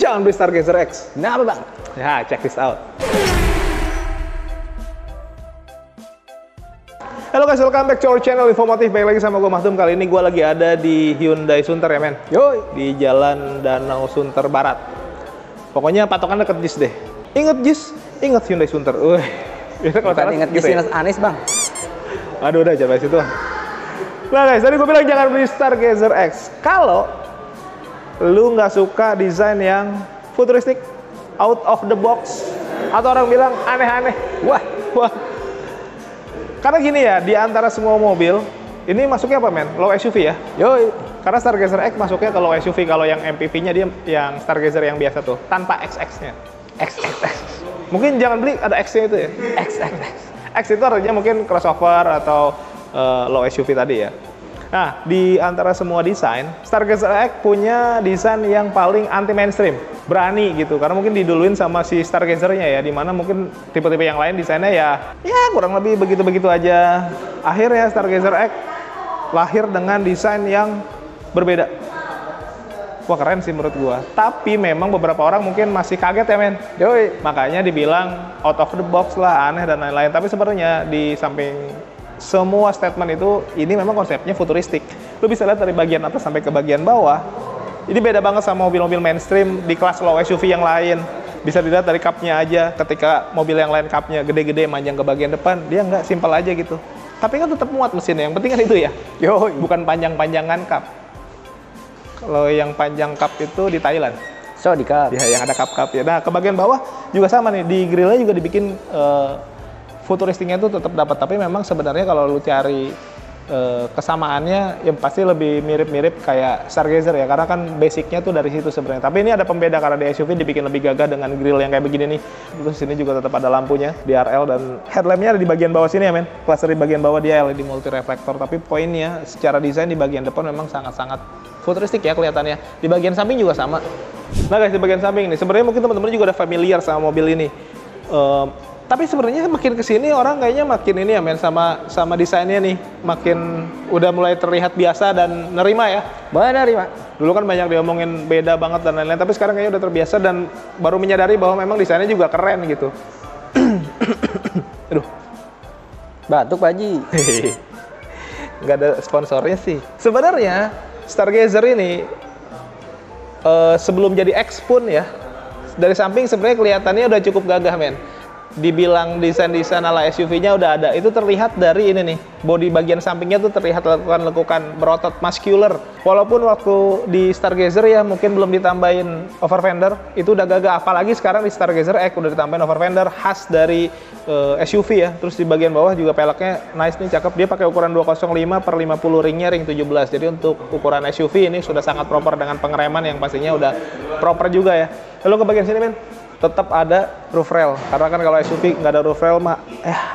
Jangan beli Stargazer X. Kenapa bang? Ya, check this out. Halo guys, welcome back to our channel Infomotif. Baik lagi sama gue Mahdum. Kali ini gue lagi ada di Hyundai Sunter ya men. Yoi. Di Jalan Danau Sunter Barat. Pokoknya patokan deket JIS deh. Ingat JIS, ingat Hyundai Sunter. Bukan inget gitu bisnis Anis bang. Aduh udah jangan bahas itu. Nah guys, tadi gue bilang jangan beli Stargazer X kalau lu nggak suka desain yang futuristik, out of the box, atau orang bilang aneh-aneh. Wah. Karena gini ya, di antara semua mobil, ini masuknya apa men? Low SUV ya? Yoi. Karena Stargazer X masuknya ke low SUV, kalau yang MPV-nya dia yang Stargazer yang biasa tuh, tanpa XX-nya. XXX. Mungkin jangan beli ada X-nya itu ya? XXX. X itu artinya mungkin crossover atau low SUV tadi ya. Nah, di antara semua desain, Stargazer X punya desain yang paling anti mainstream, berani gitu. Karena mungkin diduluin sama si Stargazer-nya ya, dimana mungkin tipe-tipe yang lain desainnya ya kurang lebih begitu-begitu aja. Akhirnya Stargazer X lahir dengan desain yang berbeda. Wah keren sih menurut gua. Tapi memang beberapa orang mungkin masih kaget ya men. Yoi. Makanya dibilang out of the box lah, aneh dan lain-lain. Tapi sebenarnya di samping semua statement itu, ini memang konsepnya futuristik. Lu bisa lihat dari bagian atas sampai ke bagian bawah. Ini beda banget sama mobil-mobil mainstream di kelas low SUV yang lain. Bisa dilihat dari cupnya aja. Ketika mobil yang lain cupnya gede-gede manjang ke bagian depan, dia nggak simpel aja gitu. Tapi kan tetap muat mesinnya. Yang penting kan itu ya. Yoi. Bukan panjang-panjangan cup. Kalau yang panjang cup itu di Thailand. So di cup. Ya, yang ada cup-cup ya. Nah, ke bagian bawah juga sama nih. Di grillnya juga dibikin futuristiknya itu tetap dapat. Tapi memang sebenarnya kalau lu cari kesamaannya, ya pasti lebih mirip-mirip kayak Stargazer ya. Karena kan basicnya tuh dari situ sebenarnya. Tapi ini ada pembeda karena di SUV dibikin lebih gagah dengan grill yang kayak begini nih. Terus sini juga tetap ada lampunya, DRL, dan headlampnya ada di bagian bawah sini ya men. Cluster di bagian bawah dia LED multi reflektor. Tapi poinnya secara desain di bagian depan memang sangat-sangat futuristik ya kelihatannya. Di bagian samping juga sama. Nah guys, di bagian samping nih, sebenarnya mungkin teman-teman juga udah familiar sama mobil ini. Tapi sebenarnya makin kesini orang kayaknya makin ini ya men, sama desainnya nih, makin udah mulai terlihat biasa dan nerima ya. Benar ya. Dulu kan banyak diomongin beda banget dan lain-lain, tapi sekarang kayaknya udah terbiasa dan baru menyadari bahwa memang desainnya juga keren gitu. Aduh, Batuk Pak Haji. nggak ada sponsornya sih. Sebenarnya Stargazer ini sebelum jadi X pun ya, dari samping sebenarnya kelihatannya udah cukup gagah men. Dibilang desain-desain ala SUV-nya udah ada. Itu terlihat dari ini nih, bodi bagian sampingnya tuh terlihat lekukan-lekukan berotot muscular. Walaupun waktu di Stargazer ya mungkin belum ditambahin over fender, itu udah gagah. Apalagi sekarang di Stargazer X udah ditambahin over fender khas dari SUV ya. Terus di bagian bawah juga peleknya nice nih, cakep. Dia pakai ukuran 205/50 ringnya ring 17. Jadi untuk ukuran SUV ini sudah sangat proper dengan pengereman yang pastinya udah proper juga ya. Lalu ke bagian sini men, tetap ada roof rail. Karena kan kalau SUV nggak ada roof rail mah,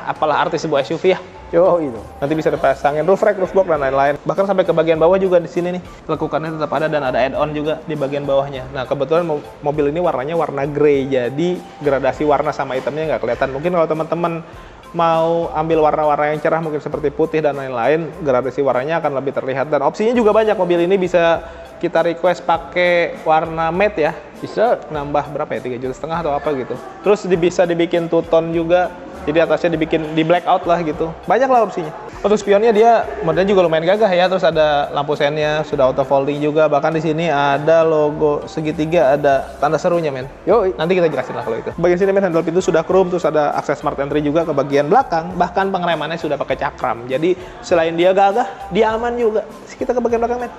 apalah arti sebuah SUV ya. Yo itu. Nanti bisa dipasangin roof rack, roof box dan lain-lain. Bahkan sampai ke bagian bawah juga di sini nih, lekukannya tetap ada dan ada add-on juga di bagian bawahnya. Nah kebetulan mobil ini warnanya warna grey, jadi gradasi warna sama hitamnya nggak kelihatan. Mungkin kalau teman-teman mau ambil warna-warna yang cerah mungkin seperti putih dan lain-lain, gradasi warnanya akan lebih terlihat dan opsinya juga banyak. Mobil ini bisa kita request pakai warna matte ya, bisa nambah berapa ya, 3,5 juta atau apa gitu. Terus bisa dibikin two tone juga, jadi atasnya dibikin di blackout lah gitu. Banyak lah opsinya. Untuk spionnya dia modelnya juga lumayan gagah ya. Terus ada lampu sennya, sudah auto folding juga. Bahkan di sini ada logo segitiga, ada tanda serunya men. Yoi. Nanti kita jelasin lah kalau itu. Bagian sini men, handle pintu sudah chrome, terus ada akses smart entry juga ke bagian belakang. Bahkan pengeremannya sudah pakai cakram. Jadi selain dia gagah, dia aman juga. Kita ke bagian belakang men.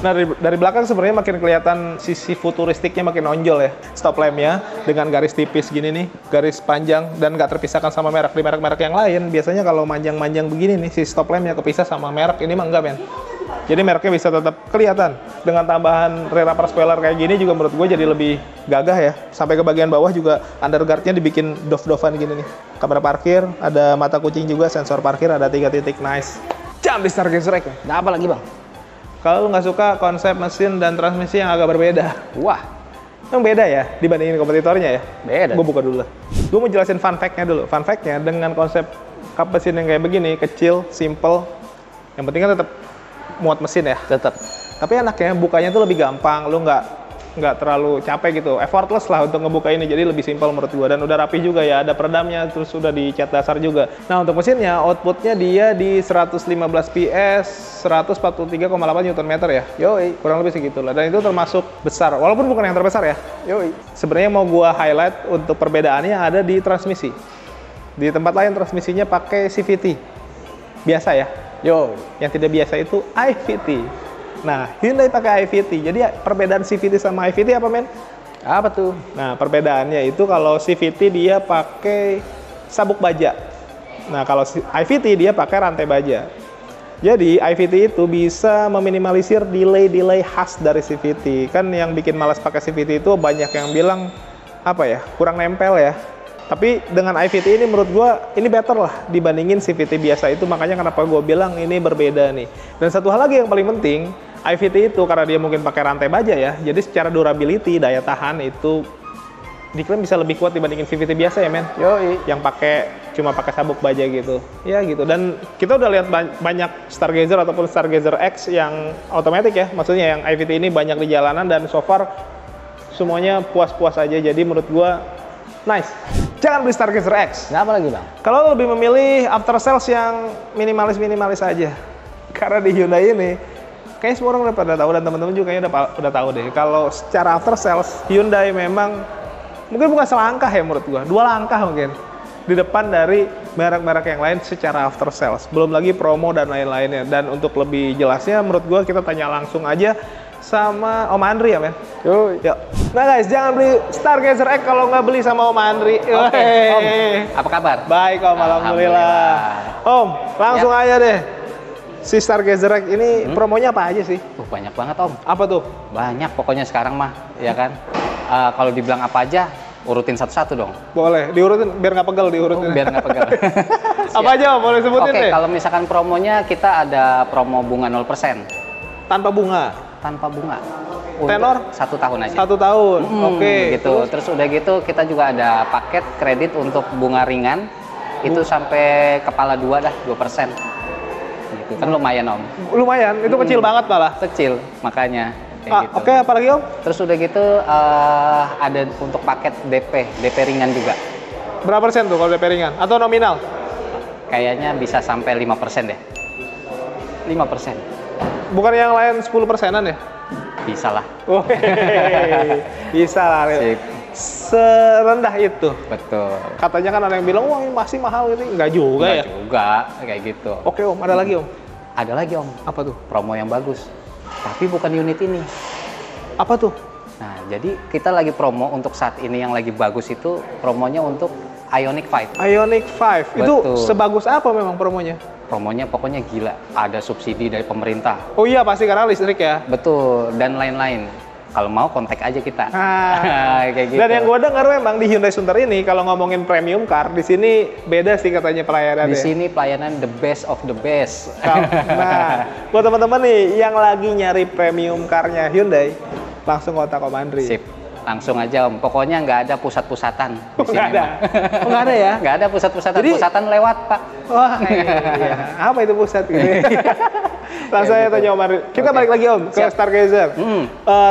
Nah dari belakang sebenarnya makin kelihatan sisi futuristiknya makin nonjol ya. Stop lampnya dengan garis tipis gini nih, garis panjang dan nggak terpisahkan sama merek. Di merek-merek yang lain biasanya kalau manjang-manjang begini nih, si stop lampnya kepisah sama merek, ini mah enggak men. Jadi mereknya bisa tetap kelihatan. Dengan tambahan rear upper spoiler kayak gini juga menurut gue jadi lebih gagah ya. Sampai ke bagian bawah juga underguardnya dibikin doff-doffan gini nih. Kamera parkir, ada mata kucing juga, sensor parkir, ada 3 titik, nice. Jam di Stargazer X. Nah apa lagi bang? Kalau lu nggak suka konsep mesin dan transmisi yang agak berbeda, Wah. emang beda ya dibandingin kompetitornya ya? Beda. Gue buka dulu lah. Gue mau jelasin fun fact-nya dulu. Fun fact-nya dengan konsep kap mesin yang kayak begini, kecil, simple, yang penting kan tetap muat mesin ya. Tetap. Tapi enaknya bukanya tuh lebih gampang. Lu nggak nggak terlalu capek gitu, effortless lah untuk ngebuka ini, jadi lebih simpel menurut gua, dan udah rapi juga ya, ada peredamnya, terus udah di cat dasar juga. Nah untuk mesinnya, outputnya dia di 115 PS, 143,8 Nm ya. Yoi. Kurang lebih segitulah, dan itu termasuk besar, walaupun bukan yang terbesar ya. Yoi. Sebenarnya mau gua highlight untuk perbedaannya ada di transmisi. Di tempat lain transmisinya pakai CVT biasa ya. Yo. Yang tidak biasa itu IVT. Nah, Hyundai pakai IVT. Jadi perbedaan CVT sama IVT apa, men? Apa tuh? Nah, perbedaannya itu kalau CVT dia pakai sabuk baja. Nah, kalau IVT dia pakai rantai baja. Jadi, IVT itu bisa meminimalisir delay-delay khas dari CVT. Kan yang bikin malas pakai CVT itu banyak yang bilang apa ya? Kurang nempel ya. Tapi dengan IVT ini menurut gua ini better lah dibandingin CVT biasa itu, makanya kenapa gua bilang ini berbeda nih. Dan satu hal lagi yang paling penting, IVT itu karena dia mungkin pakai rantai baja ya, jadi secara durability, daya tahan itu diklaim bisa lebih kuat dibandingin CVT biasa ya, men. Yoi. Yang cuma pakai sabuk baja gitu. Ya gitu. Dan kita udah lihat banyak Stargazer ataupun Stargazer X yang otomatis ya, maksudnya yang IVT ini banyak di jalanan dan so far semuanya puas-puas aja. Jadi menurut gua nice. Jangan beli Stargazer X. Kenapa lagi, Bang? Kalau lebih memilih after sales yang minimalis aja. Karena di Hyundai ini, kayaknya semua orang udah pada tahu dan teman-teman juga kayaknya udah tahu deh. Kalau secara after sales, Hyundai memang mungkin bukan selangkah ya menurut gua, 2 langkah mungkin di depan dari merek-merek yang lain secara after sales. Belum lagi promo dan lain-lainnya. Dan untuk lebih jelasnya, menurut gua kita tanya langsung aja sama Om Andri ya, men. Yoi. Yuk. Nah guys, jangan beli Stargazer X kalau nggak beli sama Om Andri. Oke, Om. Apa kabar? Baik Om, alhamdulillah. Om, langsung aja deh. Si Stargazer X ini promonya apa aja sih? Banyak banget, Om. Apa tuh? Banyak pokoknya sekarang mah, ya kan? Kalau dibilang apa aja, urutin satu-satu dong. Boleh, diurutin biar nggak pegel diurutin. Biar nggak pegal. Apa aja Om, boleh sebutin deh. Oke, kalau misalkan promonya kita ada promo bunga 0%. Tanpa bunga. Tanpa bunga. Tenor? 1 tahun aja. 1 tahun. Oke. Gitu. Terus udah gitu kita juga ada paket kredit untuk bunga ringan. Itu sampai kepala 2 dah, 2%. Gitu. Kan lumayan, Om. Lumayan, itu kecil banget malah. Kecil, makanya. Kayak gitu. Oke, apalagi Om? Terus udah gitu ada untuk paket DP ringan juga. Berapa persen tuh kalau DP ringan? Atau nominal? Kayaknya bisa sampai 5% deh. 5%. Bukan yang lain 10 persenan ya? Bisa lah. Bisa lah. Sip. Serendah itu. Betul. Katanya kan ada yang bilang, wah ini masih mahal gitu. Enggak juga ya? Juga, kayak gitu. Oke Om, ada lagi Om? Ada lagi, Om. Apa tuh? Promo yang bagus. Tapi bukan unit ini. Apa tuh? Nah, jadi kita lagi promo untuk saat ini yang lagi bagus itu promonya untuk Ioniq 5. Ioniq 5. Itu Betul. sebagus apa memang promonya? Promonya pokoknya gila. Ada subsidi dari pemerintah. Oh iya, pasti karena listrik ya? Betul, dan lain-lain. Kalau mau kontak aja kita. Kayak gitu. Dan yang gue dengar memang di Hyundai Sunter ini kalau ngomongin premium car di sini beda sih katanya pelayanannya. Di sini pelayanan the best of the best. Nah, buat teman-teman nih yang lagi nyari premium car-nya Hyundai, langsung kontak Om Andri. Sip. Langsung aja Om. Pokoknya nggak ada pusat-pusatan di sini. Nggak ada. Mah. Nggak ada ya? Nggak ada pusat-pusatan. Jadi- Pusatan lewat, Pak. Wah, iya. Apa itu pusat gitu? Langsung aja tanya Om Andri. Kita Oke. balik lagi Om ke Siap. Stargazer. Hmm.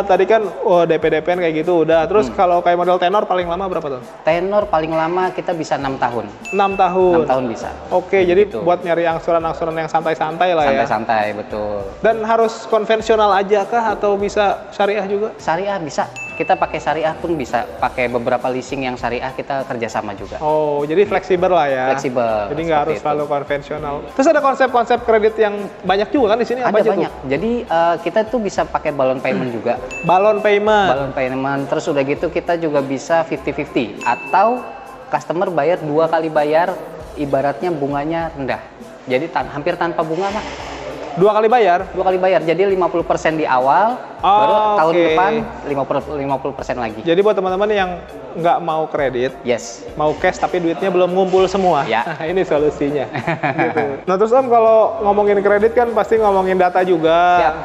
Tadi kan DP-DP kayak gitu udah. Terus kalau kayak model tenor paling lama berapa tahun? Tenor paling lama kita bisa 6 tahun. 6 tahun. 6 tahun bisa. Oke, jadi Gitu. buat nyari angsuran-angsuran yang santai-santai lah ya. Santai-santai, betul. Dan harus konvensional aja kah atau bisa syariah juga? Syariah bisa. Kita pakai syariah pun bisa. Pakai beberapa leasing yang syariah kita kerjasama juga. Oh, jadi fleksibel lah ya. Fleksibel, Jadi nggak harus seperti selalu konvensional. Terus ada konsep-konsep kredit yang banyak juga kan di sini, apa Ada aja banyak. tuh? Jadi kita tuh bisa pakai balon payment juga. Balon payment. Balon payment. Terus udah gitu kita juga bisa 50-50. Atau customer bayar 2 kali bayar, ibaratnya bunganya rendah. Jadi hampir tanpa bunga mah. 2 kali bayar? 2 kali bayar. Jadi 50% di awal, Oh, baru tahun oke. depan 50% lagi. Jadi buat teman-teman yang nggak mau kredit, Yes. mau cash tapi duitnya belum ngumpul semua. Ya. Nah, ini solusinya. Gitu. Nah terus Om kalau ngomongin kredit kan pasti ngomongin data juga. Siap.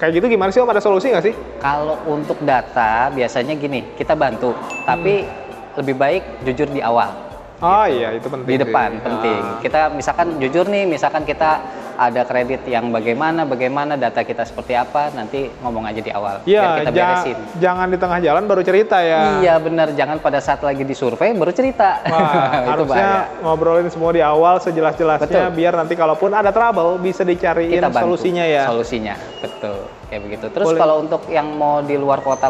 Kayak gitu gimana sih Om? Ada solusi nggak sih? Kalau untuk data biasanya gini, kita bantu, tapi lebih baik jujur di awal. Oh iya itu penting. Di depan sih. penting. Ah. Kita misalkan jujur nih, misalkan kita ada kredit yang bagaimana, data kita seperti apa, nanti ngomong aja di awal. Iya, biar kita beresin. Jangan di tengah jalan baru cerita ya. Iya benar, jangan pada saat lagi disurvei baru cerita. Wah, harusnya ngobrolin semua di awal sejelas-jelasnya, biar nanti kalaupun ada trouble bisa dicariin solusinya ya. Solusinya, betul. Kayak begitu. Terus kalau untuk yang mau di luar kota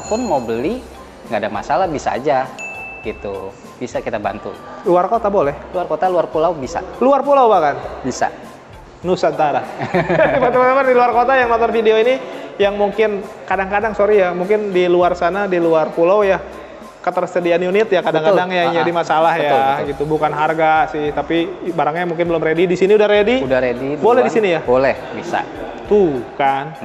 pun mau beli, nggak ada masalah, bisa aja gitu. Bisa kita bantu. Luar kota boleh? Luar kota, luar pulau bisa. Luar pulau bahkan? Bisa. Nusantara. Buat teman-teman di luar kota yang nonton video ini, yang mungkin kadang-kadang mungkin di luar sana, di luar pulau ya, ketersediaan unit ya kadang-kadang yang jadi masalah betul. Gitu. Bukan harga sih, tapi barangnya mungkin belum ready. Di sini udah ready? Udah ready. Boleh di sini ya? Boleh, bisa. Tuh kan.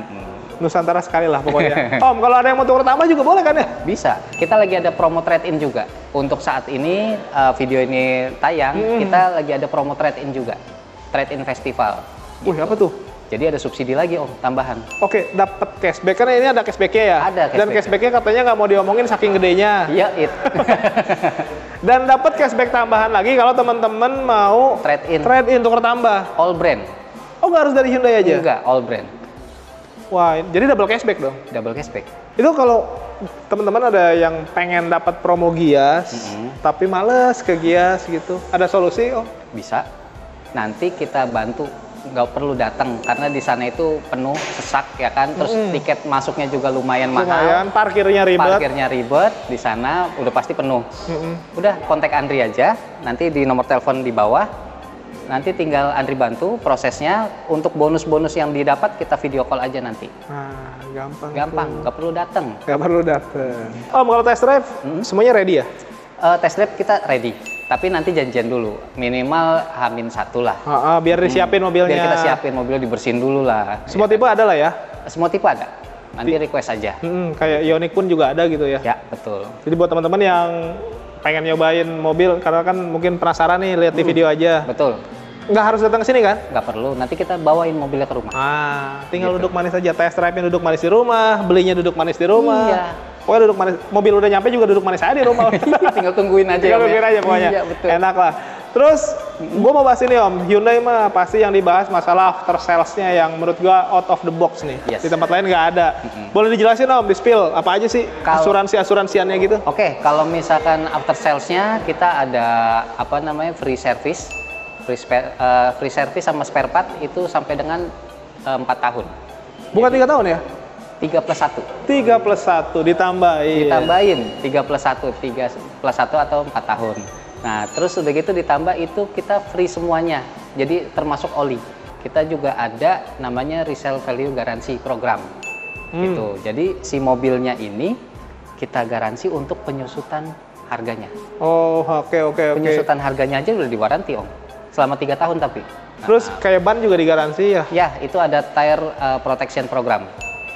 Nusantara sekali lah pokoknya. Om, kalau ada yang mau tukar tambah juga boleh kan ya? Bisa. Kita lagi ada promo trade-in juga. Untuk saat ini, video ini tayang, kita lagi ada promo trade-in juga. Trade-in festival. Wih, apa tuh? Jadi ada subsidi lagi Om, tambahan. Oke, dapat cashback. Karena ini ada cashback-nya ya? Ada cashback. Dan cashback-nya katanya nggak mau diomongin saking gedenya. Iya, Dan dapat cashback tambahan lagi kalau teman-teman mau trade-in tukar tambah. All brand. Oh, nggak harus dari Hyundai aja? Enggak, all brand. Wah, jadi double cashback dong? Double cashback. Itu kalau teman-teman ada yang pengen dapat promo Gias, tapi males ke Gias gitu, ada solusi Om? Bisa. Nanti kita bantu, nggak perlu datang karena di sana itu penuh, sesak ya kan. Terus tiket masuknya juga lumayan mahal. Parkirnya ribet. Di sana udah pasti penuh. Udah kontak Andri aja. Nanti di nomor telepon di bawah. Nanti tinggal Andri bantu prosesnya. Untuk bonus-bonus yang didapat kita video call aja nanti. Nah, gampang, nggak perlu datang. Om, kalau test drive semuanya ready ya? Test drive kita ready. Tapi nanti janjian dulu, minimal H-1 lah. Biar disiapin mobilnya. Biar kita siapin mobilnya, dibersihin dulu lah. Semua tipe ada lah ya? Semua tipe ada. Nanti request aja. Kayak Ioniq pun juga ada gitu ya? Ya, betul. Jadi buat teman-teman yang pengen nyobain mobil, karena kan mungkin penasaran nih lihat di video aja. Betul. Nggak harus datang ke sini kan? Nggak perlu, nanti kita bawain mobilnya ke rumah. Tinggal duduk manis aja, test drive-nya duduk manis di rumah, belinya duduk manis di rumah. Iya. Pokoknya duduk manis, mobil udah nyampe juga duduk manis aja di rumah. Tinggal tungguin aja. Pokoknya. Iya, betul. Enak lah. Terus, gue mau bahas ini Om, Hyundai mah pasti yang dibahas masalah after sales-nya yang menurut gue out of the box nih. Di tempat lain nggak ada. Boleh dijelasin Om, di-spill apa aja sih asuransiannya gitu? Oke, kalau misalkan after sales-nya kita ada free service. Free service sama spare part itu sampai dengan 4 tahun. Bukan 3 tahun ya? 3+1. 3+1 ditambahin. 3+1 atau 4 tahun. Nah, terus udah gitu ditambah itu kita free semuanya. Jadi termasuk oli. Kita juga ada namanya resale value garansi program. Gitu. Jadi si mobilnya ini kita garansi untuk penyusutan harganya. Oh, oke. Penyusutan harganya aja udah diwaranti Om. Selama 3 tahun tapi. Terus kayak ban juga digaransi ya? Ya, itu ada tire protection program.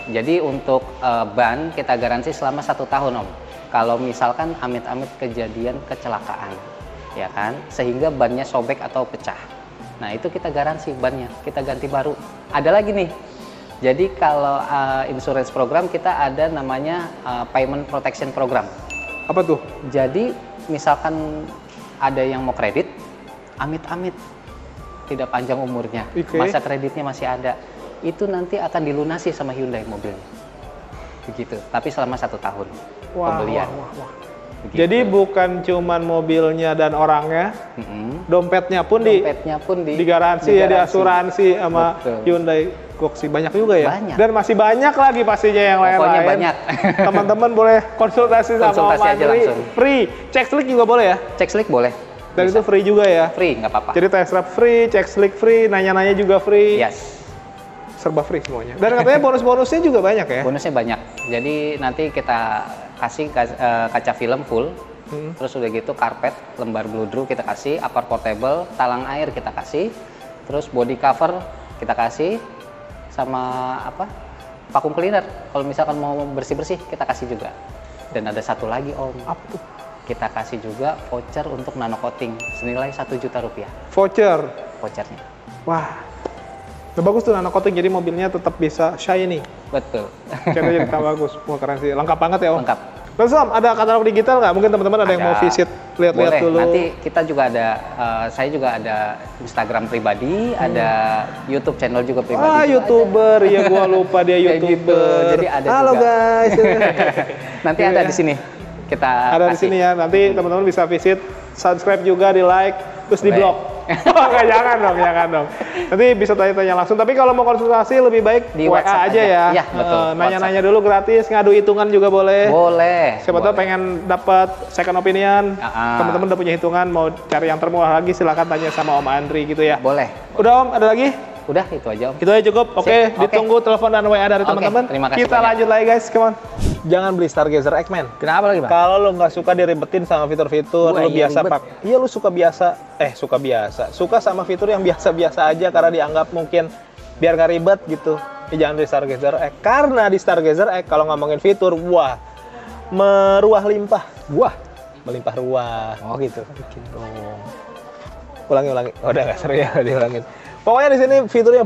Jadi untuk ban kita garansi selama 1 tahun Om. Kalau misalkan amit-amit kejadian kecelakaan, ya kan, sehingga bannya sobek atau pecah. Nah itu kita garansi bannya, kita ganti baru. Ada lagi nih. Jadi kalau insurance program kita ada namanya payment protection program. Apa tuh? Jadi misalkan ada yang mau kredit, amit-amit tidak panjang umurnya, masa kreditnya masih ada, itu nanti akan dilunasi sama Hyundai mobilnya, begitu. Tapi selama 1 tahun pembelian. Jadi bukan cuman mobilnya dan orangnya, dompetnya pun digaransi ya, diasuransi sama Hyundai Goxi. Banyak juga ya? Banyak. Dan masih banyak lagi pastinya yang lain-lain. Pokoknya banyak. Teman-teman boleh konsultasi sama Om Andri. Free. Cek slick juga boleh ya? Cek slick boleh. Dan itu free juga ya? Free, nggak apa-apa. Jadi test drive free, cek slick free, nanya-nanya juga free. Yes. Serba free semuanya. Dan katanya bonus-bonusnya juga banyak ya? Bonusnya banyak. Jadi nanti kita kasih kaca film full, terus udah gitu karpet, lembar bludru kita kasih, upper portable, talang air kita kasih, terus body cover kita kasih, sama vacuum cleaner. Kalau misalkan mau bersih-bersih kita kasih juga. Dan ada satu lagi Om. Apa tuh? Kita kasih juga voucher untuk nano coating senilai Rp1 juta. Vouchernya. Wah, udah bagus tuh nano coating, jadi mobilnya tetap bisa shiny. Betul. Jadi tambah bagus. Wah, keren sih. Lengkap banget ya Om. Lengkap. Terus Om, ada katalog digital nggak? Mungkin teman-teman ada yang mau visit, lihat-lihat dulu. Nanti kita juga ada, saya juga ada Instagram pribadi, ada YouTube channel juga pribadi. YouTuber, ya gua lupa dia YouTuber. Gitu. Jadi ada Halo juga. Guys. Nanti ada di sini. Kita ada kasih. di sini ya. Nanti teman-teman bisa visit, subscribe juga, di like, terus di blog. Enggak, jangan dong. Nanti bisa tanya-tanya langsung. Tapi kalau mau konsultasi lebih baik di WA WhatsApp aja ya. Iya, betul. Nanya-nanya dulu gratis, ngadu hitungan juga boleh. Boleh. Siapa tahu pengen dapat second opinion. Teman-teman udah punya hitungan, mau cari yang termurah lagi silakan tanya sama Om Andri gitu ya. Boleh. Udah Om, ada lagi? Udah, itu aja Om. Itu aja cukup. Oke, ditunggu telepon dan WA dari teman-teman. Terima kasih Kita banyak. lanjut lagi guys, come on. Jangan beli Stargazer X, man. Kenapa lagi, Bang? Kalau lo nggak suka diribetin sama fitur-fitur, Wah, lo iya, biasa ribet. pak. Iya, lo suka sama fitur yang biasa-biasa aja karena dianggap mungkin biar nggak ribet gitu. Jangan beli Stargazer X. Karena di Stargazer X kalau ngomongin fitur, wah, meruah limpah. Wah, melimpah ruah. Oh gitu. Bikin dong. Ulangi. Oh, udah nggak seru ya, diulangin. Pokoknya di sini fiturnya,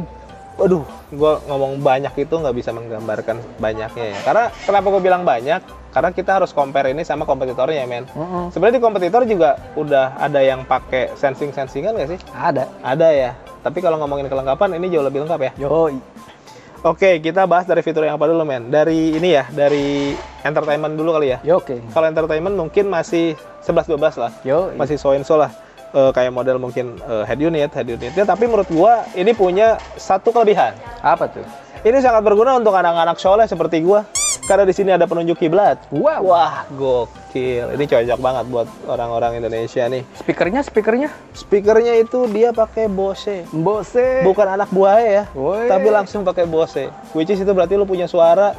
aduh, gue ngomong banyak itu nggak bisa menggambarkan banyaknya ya. Karena kenapa gue bilang banyak? Karena kita harus compare ini sama kompetitornya, men. Sebenarnya di kompetitor juga udah ada yang pakai sensing-sensingan nggak sih? Ada. Ada ya. Tapi kalau ngomongin kelengkapan, ini jauh lebih lengkap ya. Yoi. Oke, kita bahas dari fitur yang apa dulu, men? Dari ini ya, dari entertainment dulu kali ya. Oke. Kalau entertainment mungkin masih 11-12 lah. Yoi. Masih so-and-so lah. Kayak model mungkin head unitnya, tapi menurut gua ini punya satu kelebihan. Apa tuh? Ini sangat berguna untuk anak-anak soleh seperti gua, karena di sini ada penunjuk kiblat. Wow. Wah, gokil. Ini cocok banget buat orang-orang Indonesia nih. Speakernya? Speakernya itu dia pakai Bose. Bukan anak buahnya ya, Woi. tapi langsung pakai Bose. Which is itu berarti lu punya suara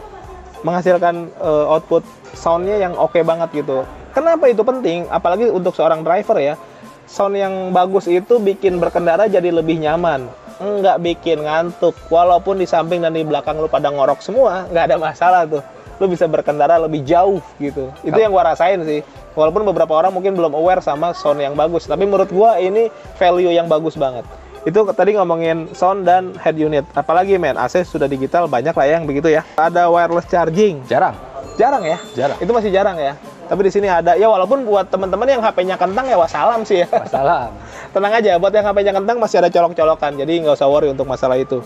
menghasilkan output soundnya yang oke banget gitu. Kenapa itu penting? Apalagi untuk seorang driver ya. Sound yang bagus itu bikin berkendara jadi lebih nyaman, nggak bikin ngantuk. Walaupun di samping dan di belakang lu pada ngorok semua, nggak ada masalah tuh. Lu bisa berkendara lebih jauh gitu. Itu yang gua rasain sih. Walaupun beberapa orang mungkin belum aware sama sound yang bagus, tapi menurut gua ini value yang bagus banget. Itu tadi ngomongin sound dan head unit. Apalagi men, AC sudah digital, banyak lah yang begitu ya. Ada wireless charging. Jarang Ya? Jarang. Itu masih jarang ya. Tapi di sini ada. Ya walaupun buat teman-teman yang HP-nya kentang ya wassalam sih ya. Wassalam. Tenang aja, buat yang HP-nya kentang masih ada colok-colokan. Jadi nggak usah worry untuk masalah itu.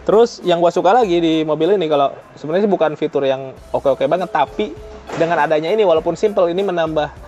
Terus yang gua suka lagi di mobil ini, kalau sebenarnya sih bukan fitur yang oke-oke banget, tapi dengan adanya ini walaupun simple, ini menambah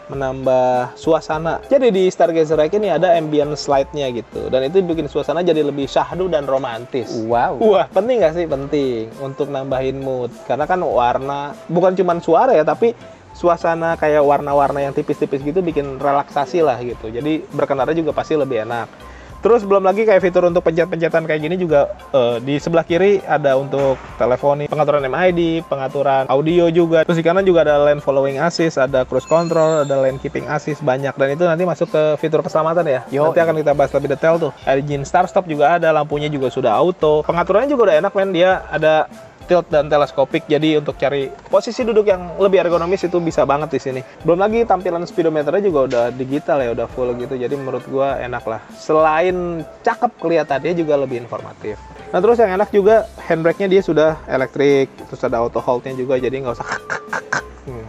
menambah suasana. Jadi di Stargazer X ini ada ambience light-nya gitu, dan itu bikin suasana jadi lebih syahdu dan romantis. Wow. Wah, penting nggak sih? Penting untuk nambahin mood, karena kan warna bukan cuma suara ya, tapi suasana kayak warna-warna yang tipis-tipis gitu bikin relaksasi lah gitu. Jadi berkendara juga pasti lebih enak. Terus belum lagi kayak fitur untuk pencet-pencetan kayak gini juga di sebelah kiri ada untuk teleponi, pengaturan MID, pengaturan audio juga. Terus di kanan juga ada lane following assist, ada cruise control, ada lane keeping assist, banyak. Dan itu nanti masuk ke fitur keselamatan ya. Nanti akan kita bahas lebih detail tuh. Engine start stop juga ada, lampunya juga sudah auto. Pengaturannya juga udah enak men, dia ada tilt dan teleskopik, jadi untuk cari posisi duduk yang lebih ergonomis itu bisa banget di sini. Belum lagi tampilan speedometernya juga udah digital ya, udah full gitu. Jadi menurut gua enak lah. Selain cakep kelihatannya juga lebih informatif. Nah terus yang enak juga handbrake-nya dia sudah elektrik, terus ada auto hold-nya juga, jadi nggak usah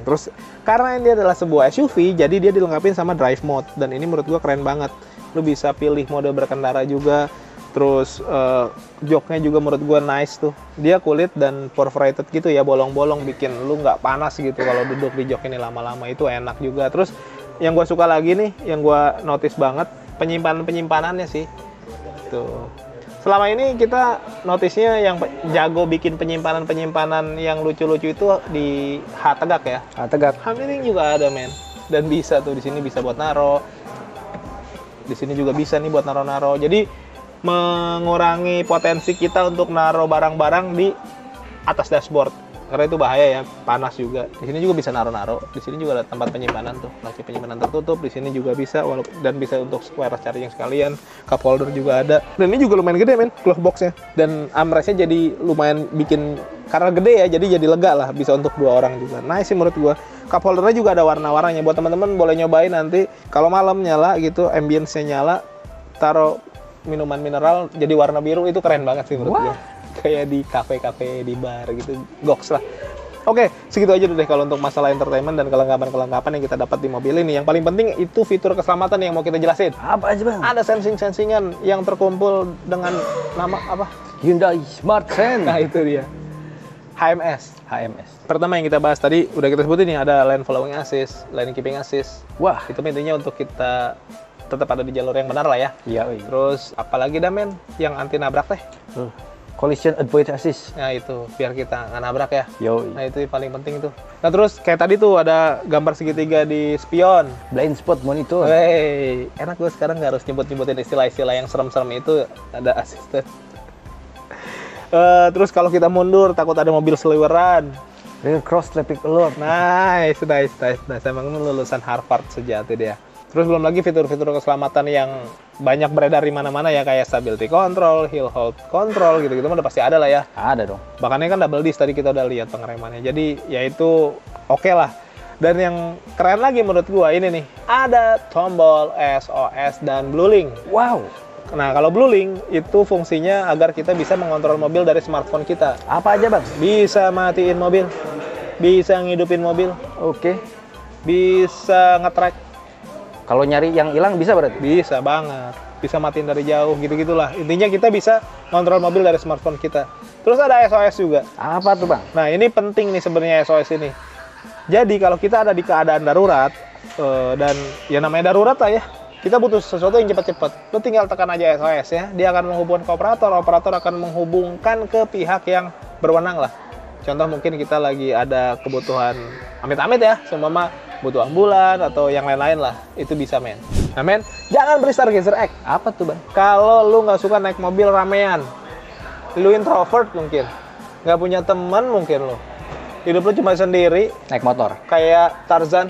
Terus karena ini adalah sebuah SUV, jadi dia dilengkapi sama drive mode, dan ini menurut gua keren banget. Lu bisa pilih mode berkendara juga. Terus joknya juga menurut gue nice tuh. Dia kulit dan perforated gitu ya, bolong-bolong, bikin lu nggak panas gitu kalau duduk di jok ini lama-lama. Itu enak juga. Terus yang gue suka lagi nih, yang gue notice banget, penyimpanannya sih. Tuh. Selama ini kita notisnya yang jago bikin penyimpanan yang lucu-lucu itu di H tegak ya. H tegak. Handling juga ada men. Dan bisa tuh, di sini bisa buat naro. Di sini juga bisa nih buat naro-naro. Jadi mengurangi potensi kita untuk naruh barang-barang di atas dashboard, karena itu bahaya ya, panas juga. Di sini juga bisa naruh-naruh. Di sini juga ada tempat penyimpanan tuh, laci penyimpanan tertutup. Di sini juga bisa, dan bisa untuk wireless charging sekalian. Cup holder juga ada. Dan ini juga lumayan gede men, glove boxnya. Dan armrestnya jadi lumayan bikin, karena gede ya, jadi lega lah, bisa untuk 2 orang juga. Nice sih menurut gua. Cup holdernya juga ada warna-warnanya. Buat teman-teman boleh nyobain nanti kalau malam nyala gitu, ambience-nya nyala, taruh minuman mineral jadi warna biru, itu keren banget sih menurut gue. Kayak di kafe-kafe, di bar gitu, goks lah. Oke, segitu aja deh kalau untuk masalah entertainment dan kelengkapan-kelengkapan yang kita dapat di mobil ini. Yang paling penting itu fitur keselamatan yang mau kita jelasin. Apa aja bang? Ada sensing-sensingan yang terkumpul dengan nama apa? Hyundai Smart Sense. Nah itu dia, HMS. HMS. Pertama yang kita bahas tadi, udah kita sebutin nih, ada lane following assist, lane keeping assist. Wah. Itu intinya untuk kita tetap ada di jalur yang benar lah ya. Iya. Terus apalagi dah men, yang anti nabrak teh. Collision Avoid Assist. Nah itu, biar kita nggak nabrak ya. Yoi. Nah itu yang paling penting tuh. Nah terus kayak tadi tuh ada gambar segitiga di spion. Blind Spot Monitor. Wey, enak gue sekarang nggak harus nyebut-nyebutin istilah-istilah yang serem-serem itu, ada asisten. Terus kalau kita mundur takut ada mobil seliweran. Rear Cross Traffic Alert. Nice. Emang ini lulusan Harvard sejati dia. Terus belum lagi fitur-fitur keselamatan yang banyak beredar di mana-mana ya, kayak stability control, hill hold control gitu-gitu mah udah pasti ada lah ya. Ada dong. Bahkan ini kan double disc tadi kita udah lihat pengeremannya. Jadi ya itu oke lah. Dan yang keren lagi menurut gua ini nih, ada tombol SOS dan BlueLink. Wow. Nah, kalau BlueLink itu fungsinya agar kita bisa mengontrol mobil dari smartphone kita. Apa aja bang? Bisa matiin mobil, bisa ngidupin mobil, Oke. bisa nge-track. Kalau nyari yang hilang bisa berarti? Bisa banget, bisa matiin dari jauh gitu-gitulah. Intinya kita bisa kontrol mobil dari smartphone kita. Terus ada SOS juga. Apa tuh bang? Nah ini penting nih sebenarnya SOS ini. Jadi kalau kita ada di keadaan darurat, dan ya namanya darurat lah ya, kita butuh sesuatu yang cepat-cepat. Lo tinggal tekan aja SOS ya, dia akan menghubungkan ke operator akan menghubungkan ke pihak yang berwenang lah. Contoh mungkin kita lagi ada kebutuhan amit-amit ya, seumpama butuh ambulan atau yang lain-lain lah, itu bisa men. Nah men, jangan beli Stargazer X. Apa tuh bang? Kalau lu nggak suka naik mobil ramean, lu introvert mungkin, nggak punya teman mungkin lu, hidup lu cuma sendiri, Naik motor. kayak Tarzan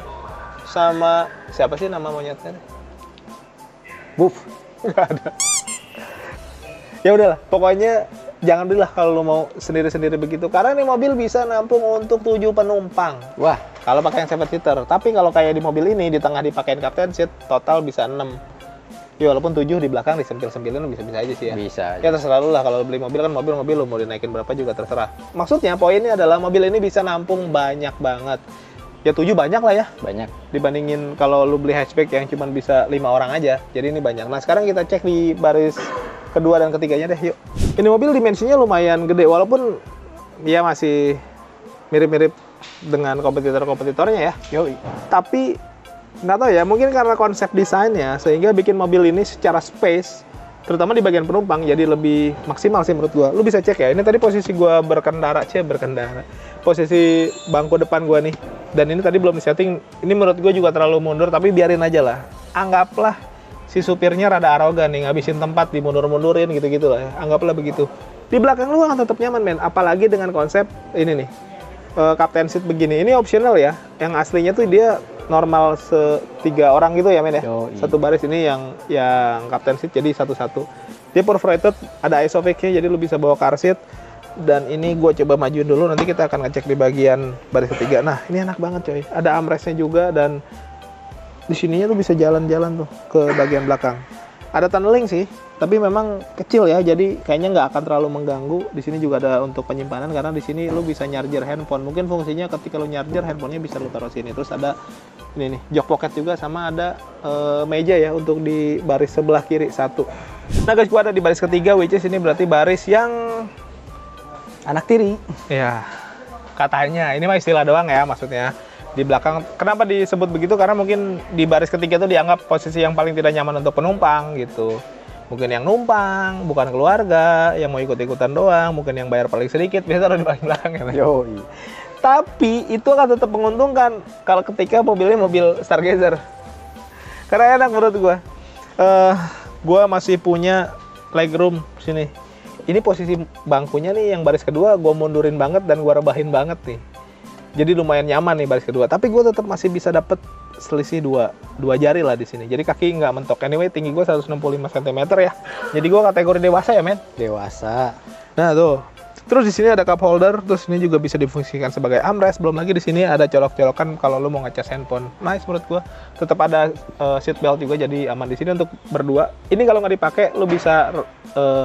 sama siapa sih nama monyetnya? Buff. Nggak ada. Ya udahlah, pokoknya jangan belilah kalau lu mau sendiri-sendiri begitu, karena nih mobil bisa nampung untuk 7 penumpang. Wah. Kalau pakai yang 7 seater, tapi kalau kayak di mobil ini di tengah dipakein captain seat, total bisa 6. Ya walaupun 7 di belakang disentil-sentilin bisa-bisa aja sih ya. Bisa. Ya terserah lu lah, kalau beli mobil kan mobil lu mau dinaikin berapa juga terserah. Maksudnya poinnya adalah mobil ini bisa nampung banyak banget. Ya 7 banyak lah ya. Banyak. Dibandingin kalau lu beli hatchback yang cuma bisa 5 orang aja. Jadi ini banyak. Nah sekarang kita cek di baris kedua dan ketiganya deh, yuk. Ini mobil dimensinya lumayan gede, walaupun dia masih mirip-mirip dengan kompetitor-kompetitornya ya. Yoi. Tapi nggak tahu ya, mungkin karena konsep desainnya sehingga bikin mobil ini secara space, terutama di bagian penumpang, jadi lebih maksimal sih menurut gua. Lu bisa cek ya, ini tadi posisi gua berkendara. Posisi bangku depan gua nih. Dan ini tadi belum disetting, ini menurut gua juga terlalu mundur, tapi biarin aja lah. Anggaplah si supirnya rada arogan nih, ngabisin tempat, dimundur-mundurin gitu-gitu lah ya. Anggaplah begitu. Di belakang lu akan tetap nyaman men, apalagi dengan konsep ini nih. Captain seat begini, ini optional ya. Yang aslinya tuh dia normal 3 orang gitu ya men ya. Yoi. Satu baris ini yang captain seat, jadi satu-satu. Dia perforated, ada isofix-nya, jadi lu bisa bawa car seat. Dan ini gue coba majuin dulu, nanti kita akan ngecek di bagian baris ketiga. Nah ini enak banget coy, ada armrestnya juga, dan di sininya tuh bisa jalan-jalan tuh ke bagian belakang. Ada tunneling sih, tapi memang kecil ya, jadi kayaknya nggak akan terlalu mengganggu. Di sini juga ada untuk penyimpanan, karena di sini lu bisa charger handphone. Mungkin fungsinya ketika lu charger handphonenya bisa lu taruh sini. Terus ada ini nih, jok pocket juga, sama ada meja ya untuk di baris sebelah kiri satu. Nah guys, gua ada di baris ketiga, which is ini berarti baris yang Anak tiri. ya katanya, ini mah istilah doang ya maksudnya. Di belakang, kenapa disebut begitu? Karena mungkin di baris ketiga itu dianggap posisi yang paling tidak nyaman untuk penumpang gitu. Mungkin yang numpang, bukan keluarga, yang mau ikut-ikutan doang, mungkin yang bayar paling sedikit, biasa taruh di paling belakang ya. Yoi. Tapi itu akan tetap menguntungkan kalau ketika mobilnya mobil Stargazer. Karena enak menurut gua. Gua masih punya legroom sini. Ini posisi bangkunya nih yang baris kedua gua mundurin banget dan gua rebahin banget nih. Jadi lumayan nyaman nih baris kedua, tapi gue tetap masih bisa dapet selisih dua jari lah di sini. Jadi kaki nggak mentok. Anyway, tinggi gue 165 cm ya. Jadi gue kategori dewasa ya men. Dewasa. Nah tuh. Terus di sini ada cup holder. Terus ini juga bisa difungsikan sebagai armrest. Belum lagi di sini ada colok-colokan kalau lu mau ngecas handphone. Nice menurut gue. Tetap ada seat belt juga, jadi aman di sini untuk berdua. Ini kalau nggak dipakai, lu bisa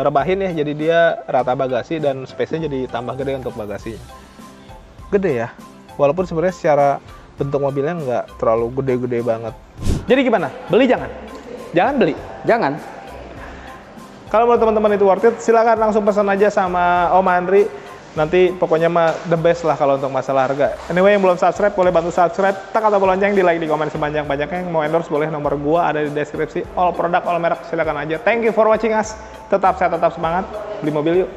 rebahin ya. Jadi dia rata bagasi dan space-nya jadi tambah gede untuk bagasinya. gede ya. Walaupun sebenarnya secara bentuk mobilnya nggak terlalu gede-gede banget. Jadi gimana? Beli jangan? Jangan beli? Jangan. Kalau menurut teman-teman itu worth it, silakan langsung pesan aja sama Om Andri. Nanti pokoknya mah the best lah kalau untuk masalah harga. Anyway, yang belum subscribe boleh bantu subscribe, tekan tombol lonceng, di like, di komen sebanyak-banyaknya. Yang mau endorse boleh, nomor gua ada di deskripsi. All produk, all merek, silakan aja. Thank you for watching us. Tetap sehat, tetap semangat. Beli mobil yuk.